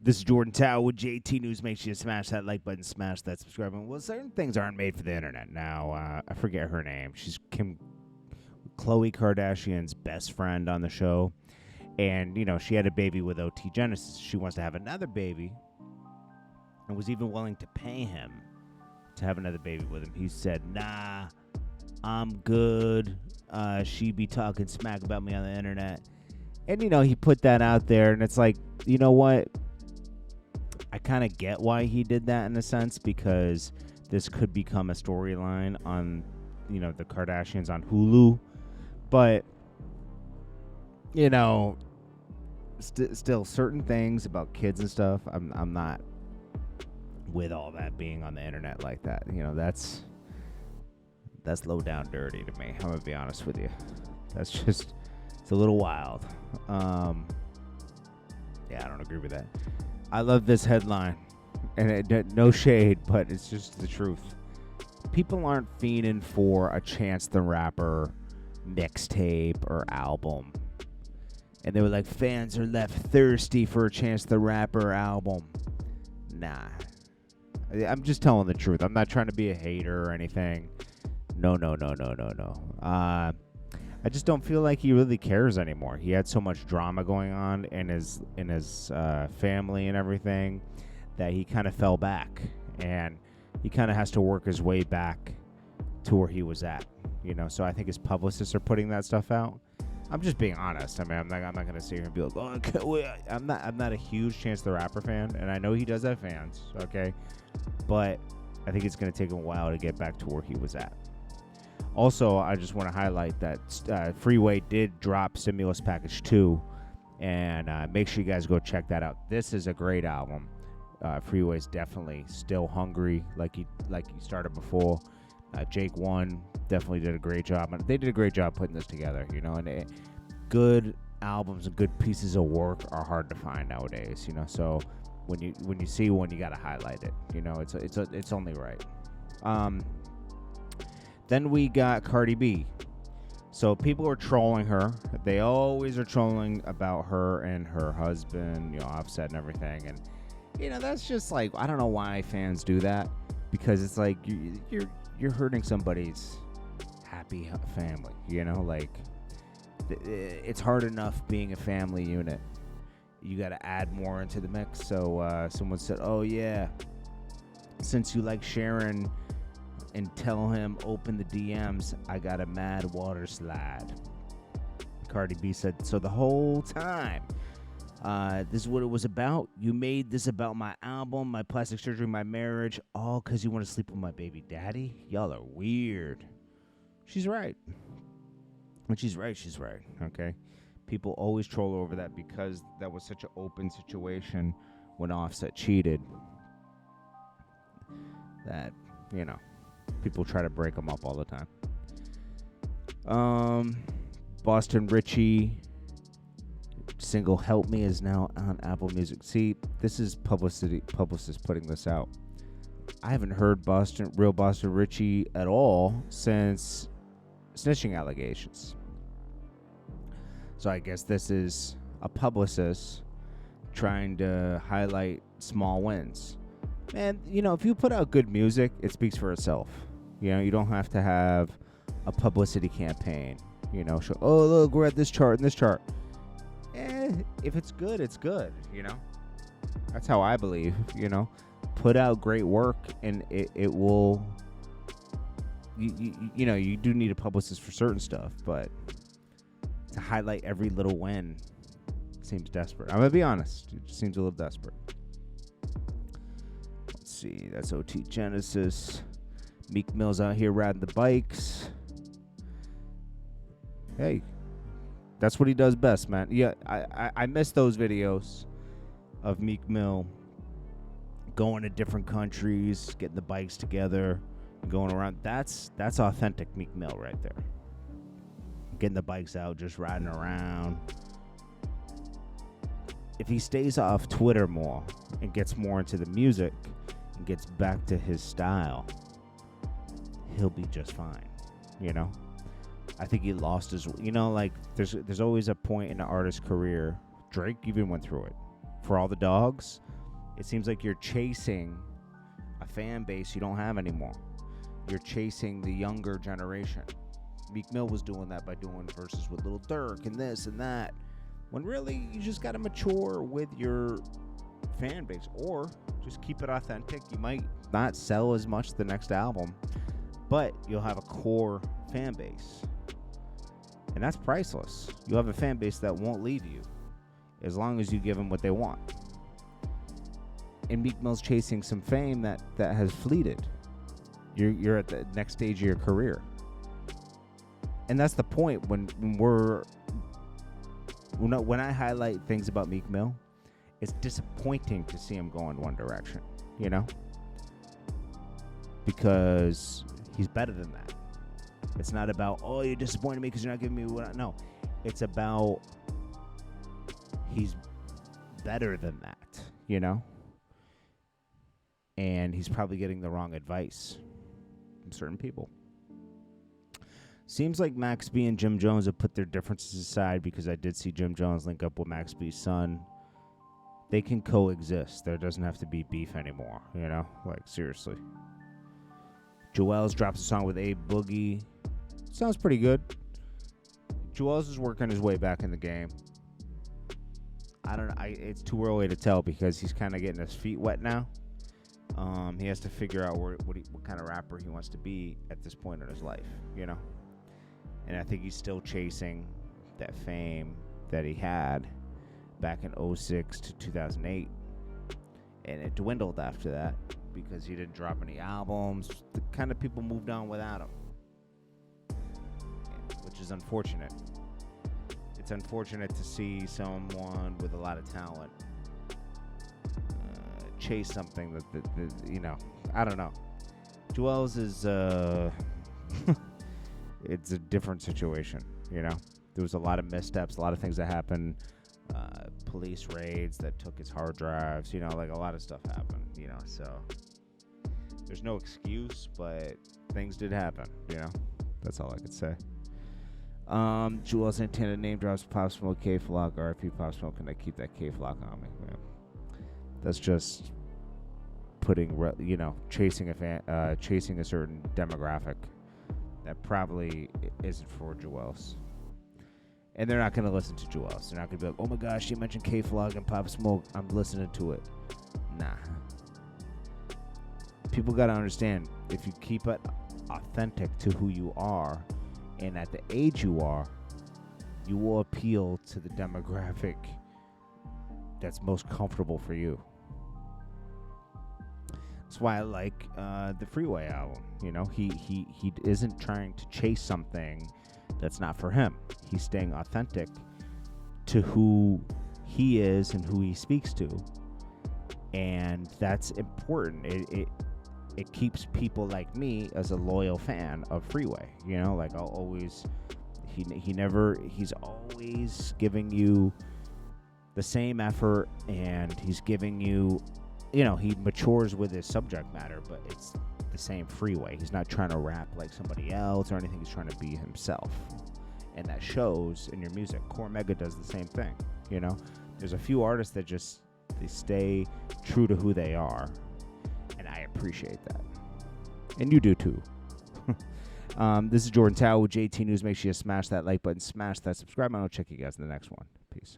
This is Jordan Tower with JT News. Make sure you smash that like button, smash that subscribe button. Well, certain things aren't made for the internet. Now, I forget her name. She's Khloe Kardashian's best friend on the show. And, you know, she had a baby with THNKS. She wants to have another baby and was even willing to pay him to have another baby with him. He said, nah, I'm good. She be talking smack about me on the internet. And, you know, he put that out there, and it's like, you know what? I kind of get why he did that in a sense, because this could become a storyline on, you know, the Kardashians on Hulu. But, you know, still certain things about kids and stuff, I'm not with all that being on the internet like that. You know, that's low down dirty to me. I'm going to be honest with you. That's just, it's a little wild. Yeah, I don't agree with that. I love this headline, and no shade, but it's just the truth. People aren't fiending for a Chance the Rapper mixtape or album. And they were like, fans are left thirsty for a Chance the Rapper album. Nah. I'm just telling the truth. I'm not trying to be a hater or anything. No. I just don't feel like he really cares anymore. He had so much drama going on in his family and everything that he kind of fell back, and he kind of has to work his way back to where he was at. You know, so I think his publicists are putting that stuff out. I'm just being honest. I mean, I'm not going to sit here and be like, oh, I can't wait. I'm not a huge Chance the Rapper fan, and I know he does have fans. Okay, but I think it's going to take him a while to get back to where he was at. Also, I just want to highlight that Freeway did drop Stimulus Package 2, and make sure you guys go check that out. This is a great album. Freeway's definitely still hungry, like he started before. Jake One definitely did a great job, and they did a great job putting this together. You know, and good albums and good pieces of work are hard to find nowadays. You know, so when you see one, you got to highlight it. You know, it's only right. Then we got Cardi B. So people are trolling her. They always are trolling about her and her husband, you know, Offset and everything. And, you know, that's just like, I don't know why fans do that. Because it's like, you're hurting somebody's happy family, you know? Like, it's hard enough being a family unit. You got to add more into the mix. So someone said, oh, yeah, since you like Sharon and tell him open the DMs, I got a mad water slide. Cardi B said, so the whole time, this is what it was about. You made this about my album, my plastic surgery, my marriage, all because you want to sleep with my baby daddy? Y'all are weird. She's right. When she's right, she's right, okay? People always troll over that because that was such an open situation when Offset cheated that, you know, people try to break them up all the time. Boston Richie single Help Me is now on Apple Music. See, this is publicists putting this out. I haven't heard real Boston Richie at all since snitching allegations. So I guess this is a publicist trying to highlight small wins. And, you know, if you put out good music, it speaks for itself. You know, you don't have to have a publicity campaign. You know, show, oh, look, we're at this chart and this chart. If it's good, it's good, you know. That's how I believe, you know. Put out great work, and it will, you know, you do need a publicist for certain stuff, but to highlight every little win seems desperate. I'm going to be honest. It just seems a little desperate. Let's see. That's OT Genesis. Meek Mill's out here riding the bikes. Hey, that's what he does best, man. Yeah, I miss those videos of Meek Mill going to different countries, getting the bikes together, going around. That's authentic Meek Mill right there. Getting the bikes out, just riding around. If he stays off Twitter more and gets more into the music and gets back to his style, he'll be just fine, you know? I think he lost his, you know, like there's always a point in an artist's career. Drake even went through it. For All the Dogs, It seems like you're chasing a fan base you don't have anymore. You're chasing the younger generation. Meek Mill was doing that by doing verses with Lil Durk and this and that. When really, you just got to mature with your fan base, or just keep it authentic. You might not sell as much the next album, but you'll have a core fan base. And that's priceless. You'll have a fan base that won't leave you as long as you give them what they want. And Meek Mill's chasing some fame that has fleeted. You're at the next stage of your career. And that's the point when I highlight things about Meek Mill, it's disappointing to see him go in one direction, you know? Because he's better than that. It's not about, oh, you're disappointed me because you're not giving me what I... No. It's about he's better than that, you know? And he's probably getting the wrong advice from certain people. Seems like Max B and Jim Jones have put their differences aside, because I did see Jim Jones link up with Max B's son. They can coexist. There doesn't have to be beef anymore, you know? Like, seriously. Joel's drops a song with Abe Boogie. Sounds pretty good. Joel's is working his way back in the game. I don't know. It's too early to tell, because he's kind of getting his feet wet now. He has to figure out what kind of rapper he wants to be at this point in his life, you know? And I think he's still chasing that fame that he had back in 2006 to 2008. And it dwindled after that because he didn't drop any albums. The kind of people moved on without him, which is unfortunate. It's unfortunate to see someone with a lot of talent chase something that you know, I don't know. Joel's is it's a different situation, you know. There was a lot of missteps, a lot of things that happened, police raids that took his hard drives, you know, like a lot of stuff happened, you know. So there's no excuse, but things did happen, you know. That's all I could say. Joel Santana name drops Pop Smoke, K-Flock, RIP Pop Smoke. Can I keep that K-Flock on me, man? That's just putting, you know, chasing a certain demographic that probably isn't for Joel's. And they're not going to listen to Joel's. They're not going to be like, oh my gosh, you mentioned K-Flock and Pop Smoke, I'm listening to it. Nah. People got to understand, if you keep it authentic to who you are and at the age you are, you will appeal to the demographic that's most comfortable for you. That's why I like the Freeway album. You know, he isn't trying to chase something that's not for him. He's staying authentic to who he is and who he speaks to, and that's important. It keeps people like me as a loyal fan of Freeway. You know, like I'll always he's always giving you the same effort, and he's giving you, you know, he matures with his subject matter, but it's the same Freeway. He's not trying to rap like somebody else or anything. He's trying to be himself, and that shows in your music. Cormega does the same thing, you know. There's a few artists that just, they stay true to who they are, and I appreciate that, and you do too. This is Jordan Tower with JT News. Make sure you smash that like button, smash that subscribe button. I'll check you guys in the next one. Peace.